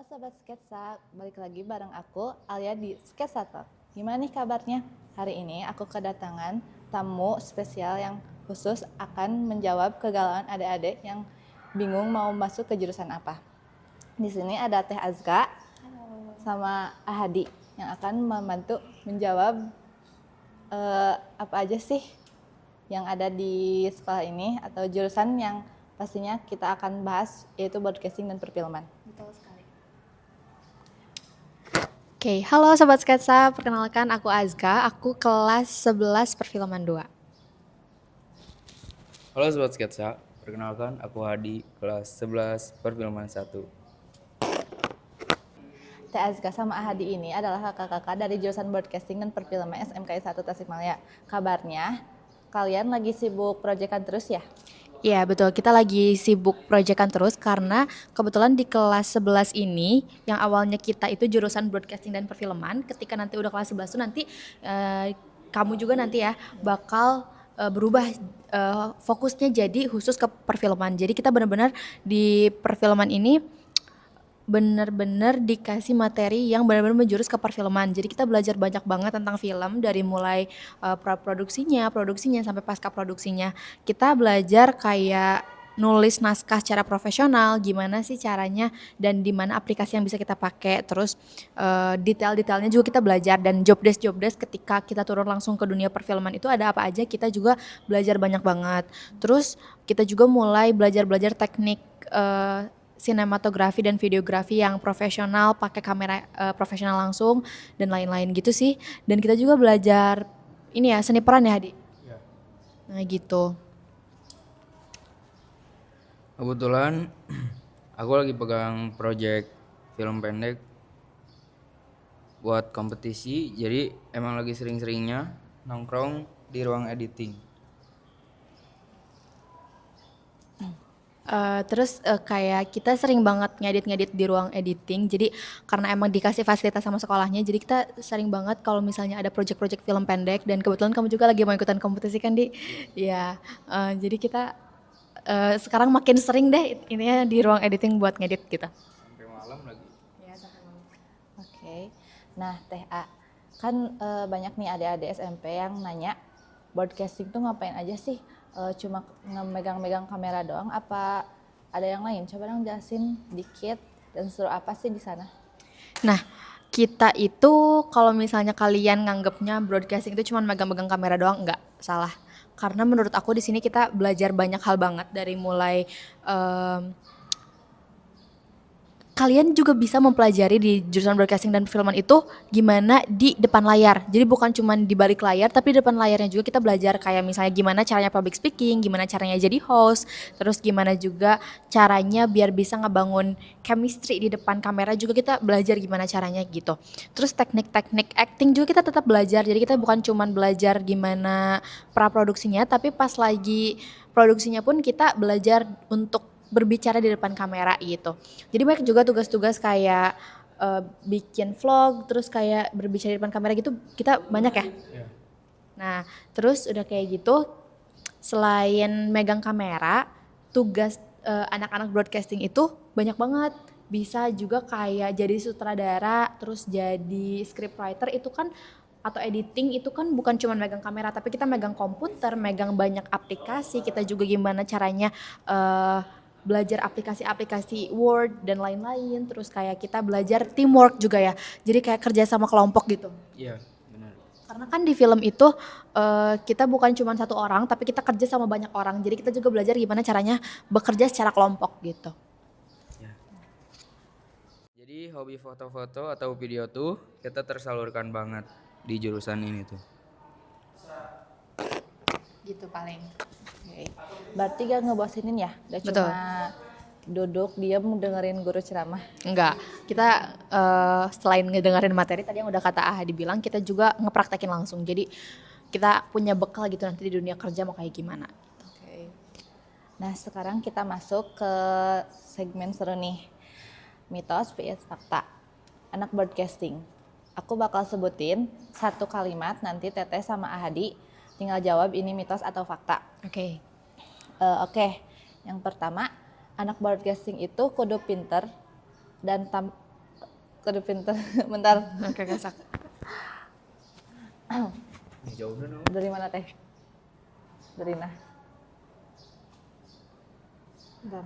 Sobat Sketsa, balik lagi bareng aku, Alia di Sketsa Talk. Gimana nih kabarnya? Hari ini aku kedatangan tamu spesial yang khusus akan menjawab kegalauan adik-adik yang bingung mau masuk ke jurusan apa. Di sini ada Teh Azka sama Ahadi yang akan membantu menjawab apa aja sih yang ada di sekolah ini atau jurusan yang pastinya kita akan bahas, yaitu broadcasting dan perfilman. Betul sekali. Oke, halo Sobat Sketsa, perkenalkan aku Azka, aku kelas 11 perfilman 2. Halo Sobat Sketsa, perkenalkan aku Hadi, kelas 11 perfilman 1. Teh Azka sama Ahadi ini adalah kakak-kakak dari jurusan broadcasting dan perfilman SMKI 1 Tasikmalaya. Kabarnya kalian lagi sibuk proyekan terus ya? Iya betul, kita lagi sibuk proyekan terus karena kebetulan di kelas 11 ini yang awalnya kita itu jurusan broadcasting dan perfilman, ketika nanti udah kelas 11 tuh nanti kamu juga nanti ya bakal berubah fokusnya jadi khusus ke perfilman. Jadi kita benar-benar di perfilman ini benar-benar dikasih materi yang benar-benar menjurus ke perfilman. Jadi kita belajar banyak banget tentang film dari mulai praproduksinya, produksinya sampai pasca produksinya. Kita belajar kayak nulis naskah secara profesional, gimana sih caranya dan di mana aplikasi yang bisa kita pakai. Terus detail-detailnya juga kita belajar, dan job desk ketika kita turun langsung ke dunia perfilman itu ada apa aja, kita juga belajar banyak banget. Terus kita juga mulai belajar teknik sinematografi dan videografi yang profesional, pakai kamera profesional langsung dan lain-lain gitu sih. Dan kita juga belajar ini ya, seni peran ya Hadi? Ya. Nah gitu. Kebetulan aku lagi pegang project film pendek buat kompetisi, jadi emang lagi sering-seringnya nongkrong di ruang editing. Terus kayak kita sering banget ngedit di ruang editing. Jadi karena emang dikasih fasilitas sama sekolahnya, jadi kita sering banget kalau misalnya ada project-project film pendek. Dan kebetulan kamu juga lagi mau ikutan kompetisi kan di, ya. Jadi kita sekarang makin sering deh ininya di ruang editing buat ngedit gitu. Sampai malam lagi. Ya, sampai malam. Oke. Nah, Teh A, kan banyak nih adik-adik SMP yang nanya, broadcasting tuh ngapain aja sih? Cuma megang-megang kamera doang apa ada yang lain? Coba dong jelasin dikit, dan seru apa sih di sana? Nah, kita itu kalau misalnya kalian nganggapnya broadcasting itu cuma megang-megang kamera doang, enggak, salah. Karena menurut aku di sini kita belajar banyak hal banget, dari mulai kalian juga bisa mempelajari di jurusan broadcasting dan filman itu gimana di depan layar. Jadi bukan cuma di balik layar, tapi di depan layarnya juga kita belajar kayak misalnya gimana caranya public speaking, gimana caranya jadi host, terus gimana juga caranya biar bisa ngebangun chemistry di depan kamera, juga kita belajar gimana caranya gitu. Terus teknik-teknik acting juga kita tetap belajar. Jadi kita bukan cuma belajar gimana praproduksinya, tapi pas lagi produksinya pun kita belajar untuk berbicara di depan kamera gitu. Jadi banyak juga tugas-tugas kayak bikin vlog, terus kayak berbicara di depan kamera gitu, kita banyak ya. Yeah. Nah, terus udah kayak gitu, selain megang kamera, tugas anak-anak broadcasting itu banyak banget. Bisa juga kayak jadi sutradara, terus jadi scriptwriter, itu kan atau editing itu kan bukan cuma megang kamera, tapi kita megang komputer, megang banyak aplikasi. Kita juga gimana caranya belajar aplikasi-aplikasi Word dan lain-lain. Terus kayak kita belajar teamwork juga ya, jadi kayak kerja sama kelompok gitu. Iya, benar. Karena kan di film itu kita bukan cuma satu orang, tapi kita kerja sama banyak orang. Jadi kita juga belajar gimana caranya bekerja secara kelompok gitu. Ya. Jadi hobi foto-foto atau video tuh kita tersalurkan banget di jurusan ini tuh. Gitu paling. Oke. Berarti gak ngebosenin ya? Udah Betul. cuma duduk diam dengerin guru ceramah. Enggak, kita selain ngedengerin materi tadi yang udah kata Ahadi bilang, kita juga ngepraktekin langsung. Jadi kita punya bekal gitu nanti di dunia kerja mau kayak gimana. Oke. Nah, sekarang kita masuk ke segmen seru nih. Mitos vs fakta. Anak broadcasting. Aku bakal sebutin satu kalimat, nanti Teteh sama Ahadi tinggal jawab ini mitos atau fakta. Oke. Oke. Yang pertama, anak broadcasting itu kudu pinter dan kudu pinter. Bentar. Oke, gasak. Jauh deh no. Dari mana teh? Dari nah. Bentar.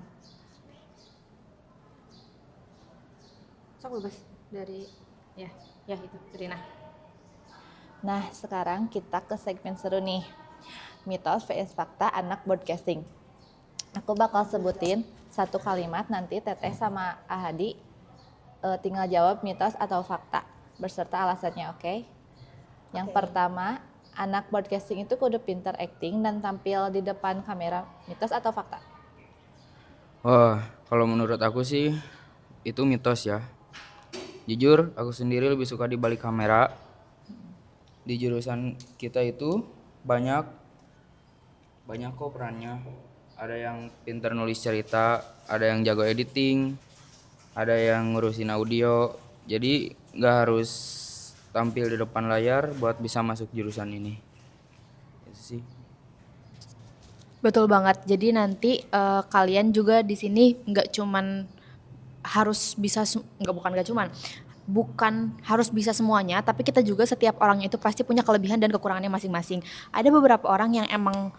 Sok bebas dari ya itu Rina. Nah, sekarang kita ke segmen seru nih. Mitos vs fakta anak broadcasting. Aku bakal sebutin satu kalimat, nanti Teteh sama Ahadi tinggal jawab mitos atau fakta beserta alasannya, oke? Yang pertama, anak broadcasting itu kudu pinter acting dan tampil di depan kamera. Mitos atau fakta? Wah, kalau menurut aku sih itu mitos ya. Jujur, aku sendiri lebih suka di balik kamera. Di jurusan kita itu banyak kok perannya. Ada yang pintar nulis cerita, ada yang jago editing, ada yang ngurusin audio. Jadi nggak harus tampil di depan layar buat bisa masuk jurusan ini. Itu sih. Betul banget. Jadi nanti kalian juga di sini nggak cuman harus bisa bukan harus bisa semuanya, tapi kita juga setiap orang itu pasti punya kelebihan dan kekurangannya masing-masing. Ada beberapa orang yang emang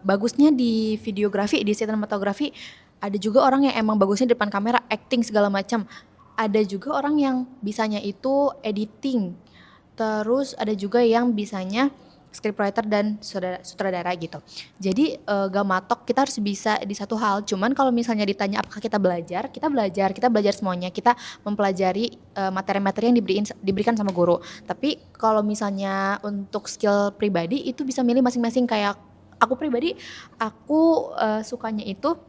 bagusnya di videografi, di sinematografi. Ada juga orang yang emang bagusnya di depan kamera, acting segala macam. Ada juga orang yang bisanya itu editing. Terus ada juga yang bisanya scriptwriter dan sutradara gitu. Jadi gak matok, kita harus bisa di satu hal. Cuman kalau misalnya ditanya apakah kita belajar semuanya. Kita mempelajari materi-materi yang diberikan sama guru. Tapi kalau misalnya untuk skill pribadi itu bisa milih masing-masing. Kayak aku pribadi, aku sukanya itu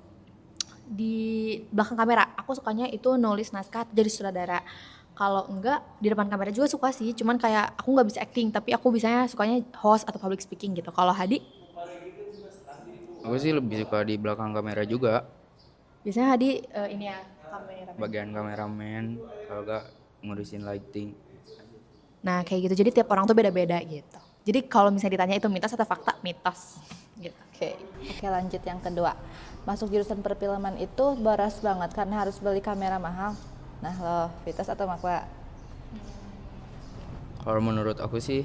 di belakang kamera. Aku sukanya itu nulis naskah jadi sutradara. Kalau enggak di depan kamera juga suka sih, cuman kayak aku nggak bisa acting, tapi aku sukanya host atau public speaking gitu. Kalau Hadi? Aku sih lebih suka di belakang kamera juga. Biasanya Hadi ini ya kameramen. Bagian kameramen, kalau enggak ngurusin lighting. Nah kayak gitu, jadi tiap orang tuh beda-beda gitu. Jadi kalau misalnya ditanya itu mitos atau fakta, mitos gitu. Oke, lanjut yang kedua. Masuk jurusan perfilman itu boros banget karena harus beli kamera mahal. Nah lo, mitos atau fakta? Kalau menurut aku sih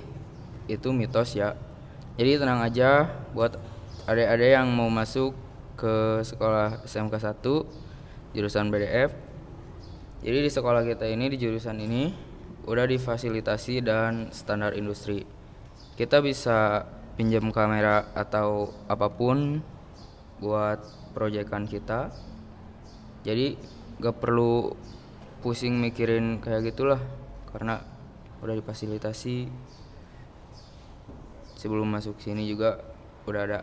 itu mitos ya. Jadi tenang aja buat adik-adik yang mau masuk ke sekolah SMK 1 jurusan BDF. Jadi di sekolah kita ini, di jurusan ini udah difasilitasi dan standar industri. Kita bisa pinjam kamera atau apapun buat proyekan kita. Jadi gak perlu pusing mikirin kayak gitulah, karena udah difasilitasi. Sebelum masuk sini juga udah ada.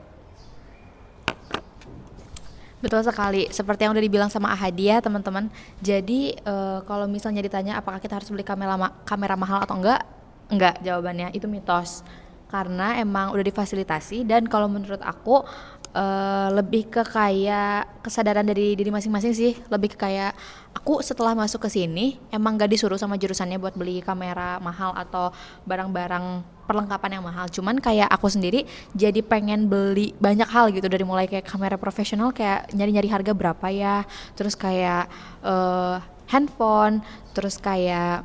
Betul sekali, seperti yang udah dibilang sama Ahadi ya teman-teman. Jadi kalau misalnya ditanya apakah kita harus beli kamera mahal atau enggak, jawabannya itu mitos. Karena emang udah difasilitasi, dan kalau menurut aku lebih ke kayak kesadaran dari diri masing-masing sih. Lebih ke kayak aku setelah masuk ke sini emang gak disuruh sama jurusannya buat beli kamera mahal atau barang-barang perlengkapan yang mahal. Cuman kayak aku sendiri jadi pengen beli banyak hal gitu, dari mulai kayak kamera profesional, kayak nyari-nyari harga berapa ya, terus kayak handphone, terus kayak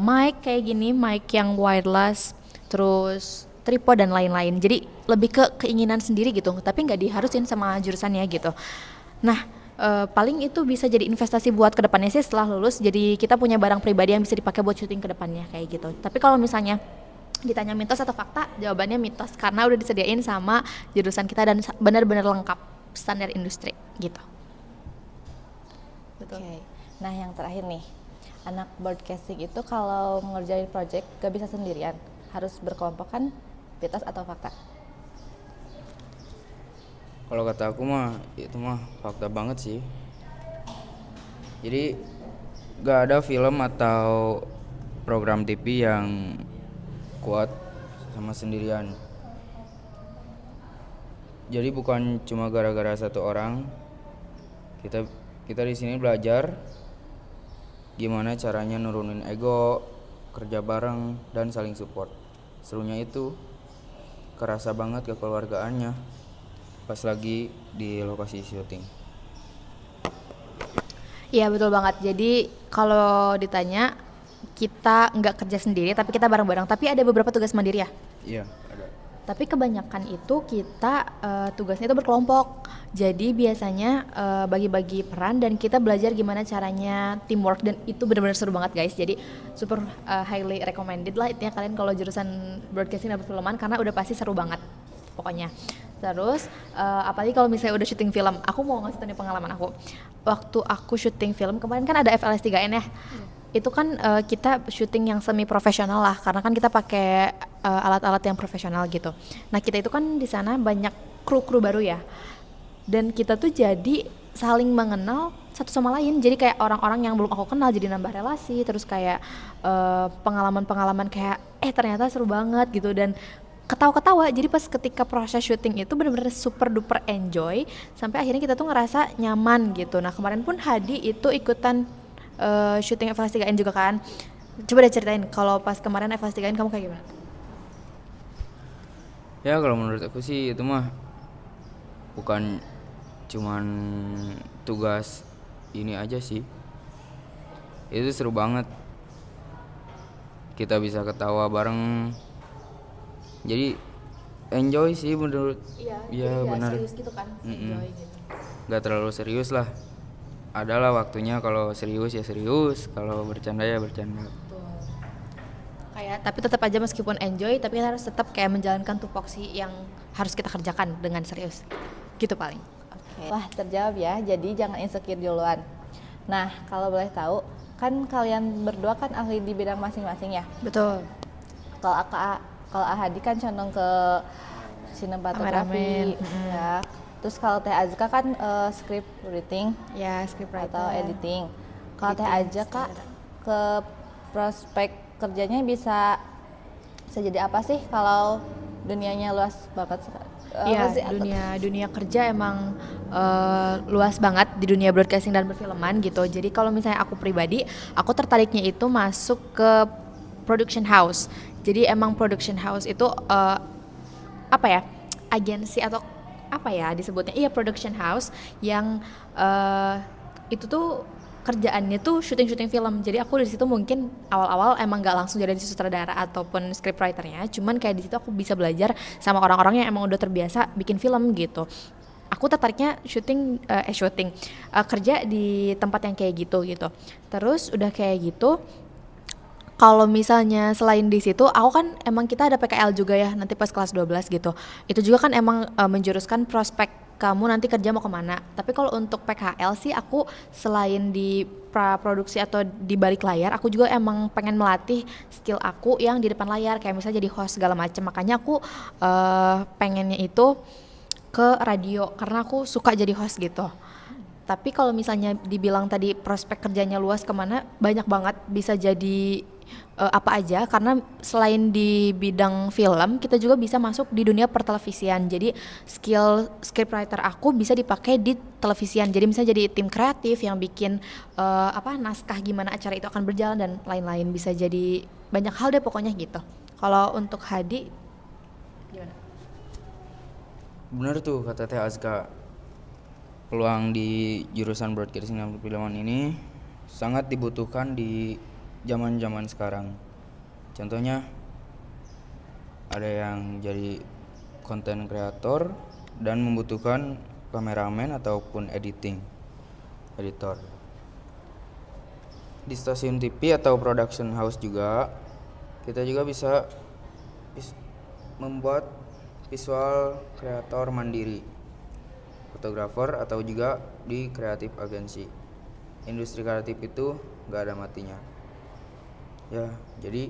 mic kayak gini, mic yang wireless, terus tripod dan lain-lain. Jadi lebih ke keinginan sendiri gitu, tapi nggak diharusin sama jurusannya gitu. Nah paling itu bisa jadi investasi buat kedepannya sih setelah lulus. Jadi kita punya barang pribadi yang bisa dipakai buat syuting kedepannya kayak gitu. Tapi kalau misalnya ditanya mitos atau fakta, jawabannya mitos, karena udah disediain sama jurusan kita dan benar-benar lengkap standar industri gitu. Betul. Oke. Nah yang terakhir nih, anak broadcasting itu kalau ngerjain project gak bisa sendirian, harus berkelompok kan? Mitos atau fakta? Kalau kata aku mah itu mah fakta banget sih. Jadi gak ada film atau program TV yang kuat sama sendirian. Jadi bukan cuma gara-gara satu orang. Kita di sini belajar gimana caranya nurunin ego, kerja bareng dan saling support. Serunya itu kerasa banget kekeluargaannya pas lagi di lokasi syuting. Iya betul banget. Jadi kalau ditanya kita nggak kerja sendiri tapi kita bareng-bareng, tapi ada beberapa tugas mandiri ya. Iya, ada. Tapi kebanyakan itu kita tugasnya itu berkelompok. Jadi biasanya bagi-bagi peran dan kita belajar gimana caranya teamwork, dan itu benar-benar seru banget guys. Jadi super highly recommended lah intinya kalian kalau jurusan broadcasting dan perfilman, karena udah pasti seru banget pokoknya. Terus apalagi kalau misalnya udah syuting film, aku mau ngasih tau nih pengalaman aku. Waktu aku syuting film kemarin kan ada FLS 3N ya. Itu kan kita syuting yang semi profesional lah, karena kan kita pakai alat-alat yang profesional gitu. Nah kita itu kan di sana banyak kru baru ya, dan kita tuh jadi saling mengenal satu sama lain. Jadi kayak orang-orang yang belum aku kenal jadi nambah relasi, terus kayak pengalaman-pengalaman kayak ternyata seru banget gitu, dan ketawa-ketawa. Jadi pas ketika proses syuting itu benar-benar super duper enjoy, sampai akhirnya kita tuh ngerasa nyaman gitu. Nah kemarin pun Hadi itu ikutan syuting FLS 3N juga kan. Coba deh ceritain kalau pas kemarin FLS 3N kamu kayak gimana? Ya kalau menurut aku sih itu mah bukan cuman tugas ini aja sih. Itu seru banget. Kita bisa ketawa bareng. Jadi enjoy sih menurut. Iya benar. Serius gitu kan, enjoy gitu. Gak terlalu serius lah. Adalah waktunya, kalau serius ya serius, kalau bercanda ya bercanda. Kayak tapi tetap aja meskipun enjoy, tapi kita harus tetap kayak menjalankan tupoksi yang harus kita kerjakan dengan serius. Gitu paling. Oke. Wah, terjawab ya. Jadi jangan insecure duluan. Nah, kalau boleh tahu, kan kalian berdua kan ahli di bidang masing-masing ya. Betul. Kalau Ahadi kan condong ke sinematografi, ya. Terus kalau Teh Azka kan script writing, Ya, scriptwriter atau editing. Kalau Teh Azka ke prospek kerjanya bisa jadi apa sih kalau dunianya luas banget? Iya, dunia kerja emang luas banget di dunia broadcasting dan perfilman gitu. Jadi kalau misalnya aku pribadi, aku tertariknya itu masuk ke production house. Jadi emang production house itu apa ya, agensi atau apa ya disebutnya? Iya, production house yang itu tuh kerjaannya tuh syuting film. Jadi aku di situ mungkin awal-awal emang nggak langsung jadi sutradara ataupun scriptwriternya, cuman kayak di situ aku bisa belajar sama orang-orang yang emang udah terbiasa bikin film gitu. Aku tertariknya kerja di tempat yang kayak gitu. Terus udah kayak gitu, kalau misalnya selain di situ, aku kan emang kita ada PKL juga ya nanti pas kelas 12 gitu. Itu juga kan emang menjuruskan prospek kamu nanti kerja mau kemana. Tapi kalau untuk PKL sih aku selain di praproduksi atau di balik layar, aku juga emang pengen melatih skill aku yang di depan layar, kayak misalnya jadi host segala macam. Makanya aku pengennya itu ke radio karena aku suka jadi host gitu. Tapi kalau misalnya dibilang tadi prospek kerjanya luas kemana, banyak banget, bisa jadi apa aja, karena selain di bidang film kita juga bisa masuk di dunia pertelevisian. Jadi skill scriptwriter aku bisa dipakai di televisian. Jadi misalnya jadi tim kreatif yang bikin naskah gimana acara itu akan berjalan dan lain-lain. Bisa jadi banyak hal deh pokoknya gitu. Kalau untuk Hadi gimana? Bener tuh kata Teh Azka. Peluang di jurusan broadcasting dan perfilman ini sangat dibutuhkan di zaman-zaman sekarang. Contohnya ada yang jadi konten kreator dan membutuhkan kameramen ataupun editor. Di stasiun TV atau production house juga kita juga bisa membuat visual kreator mandiri, fotografer, atau juga di kreatif agensi. Industri kreatif itu gak ada matinya. Ya, jadi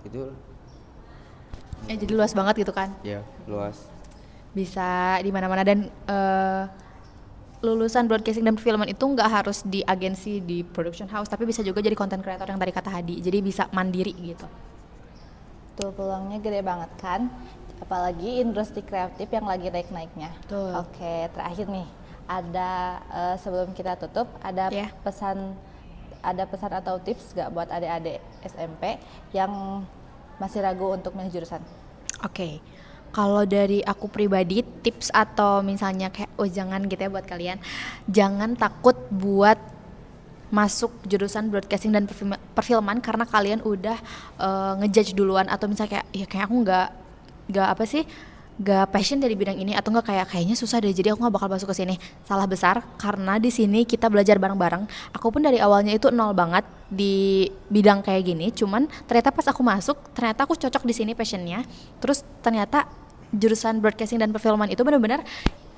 itu. Jadi luas banget gitu kan? Ya, luas. Bisa di mana-mana, dan lulusan broadcasting dan perfilman itu nggak harus di agensi, di production house, tapi bisa juga jadi content creator yang tadi kata Hadi. Jadi bisa mandiri gitu. Tuh peluangnya gede banget kan? Apalagi industri kreatif yang lagi naik-naiknya. Betul. Oke, terakhir nih, ada sebelum kita tutup, ada pesan atau tips gak buat adik-adik SMP yang masih ragu untuk milih jurusan? Oke. Kalau dari aku pribadi, tips atau misalnya kayak jangan gitu ya buat kalian, jangan takut buat masuk jurusan broadcasting dan perfilman karena kalian udah ngejudge duluan, atau misalnya kayak ya kayak aku nggak apa sih, gak passion dari bidang ini, atau enggak kayaknya susah deh jadi aku nggak bakal masuk ke sini. Salah besar, karena di sini kita belajar bareng-bareng. Aku pun dari awalnya itu nol banget di bidang kayak gini, cuman ternyata pas aku masuk ternyata aku cocok di sini passionnya. Terus ternyata jurusan broadcasting dan perfilman itu benar-benar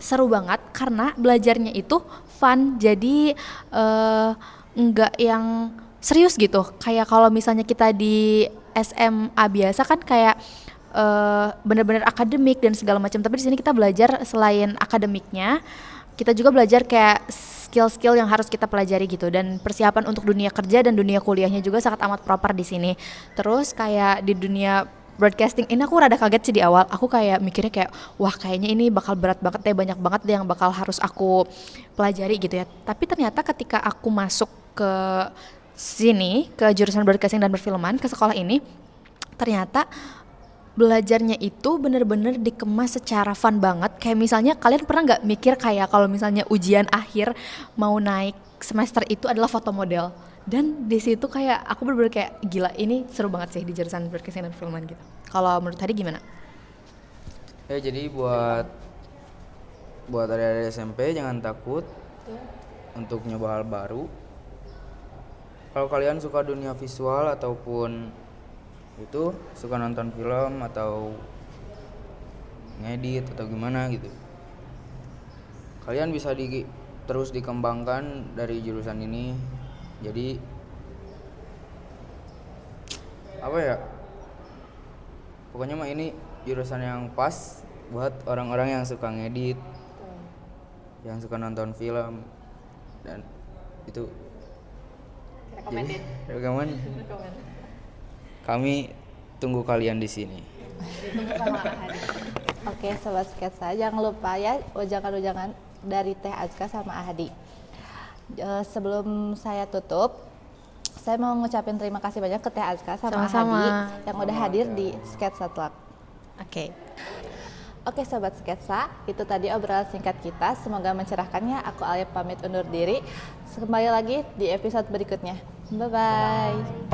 seru banget karena belajarnya itu fun, jadi nggak yang serius gitu. Kayak kalau misalnya kita di SMA biasa kan kayak benar-benar akademik dan segala macam, tapi di sini kita belajar selain akademiknya, kita juga belajar kayak skill-skill yang harus kita pelajari gitu, dan persiapan untuk dunia kerja dan dunia kuliahnya juga sangat amat proper di sini. Terus kayak di dunia broadcasting ini aku rada kaget sih di awal. Aku kayak mikirnya kayak wah kayaknya ini bakal berat banget deh, banyak banget deh yang bakal harus aku pelajari gitu ya. Tapi ternyata ketika aku masuk ke sini, ke jurusan broadcasting dan perfilman, ke sekolah ini, ternyata belajarnya itu bener-bener dikemas secara fun banget. Kayak misalnya kalian pernah nggak mikir kayak kalau misalnya ujian akhir mau naik semester itu adalah foto model, dan di situ kayak aku bener-bener kayak gila, ini seru banget sih di jurusan broadcasting dan perfilman gitu. Kalau menurut Hadi gimana? Ya jadi buat adik-adik SMP jangan takut untuk nyoba hal baru. Kalau kalian suka dunia visual ataupun itu suka nonton film atau ngedit atau gimana gitu, kalian bisa terus dikembangkan dari jurusan ini. Jadi apa ya, pokoknya mah ini jurusan yang pas buat orang-orang yang suka ngedit, yang suka nonton film, dan itu recommend. Kami tunggu kalian di sini. Oke, sobat sketsa, jangan lupa ya ujangan-ujangan dari Teh Azka sama Ahadi. Sebelum saya tutup, saya mau ngucapin terima kasih banyak ke Teh Azka sama Sama-sama. Ahadi yang udah hadir di Sketsa Talk. Oke. Oke sobat sketsa, itu tadi obrolan singkat kita. Semoga mencerahkannya. Aku Alia pamit undur diri. Kembali lagi di episode berikutnya. Bye-bye.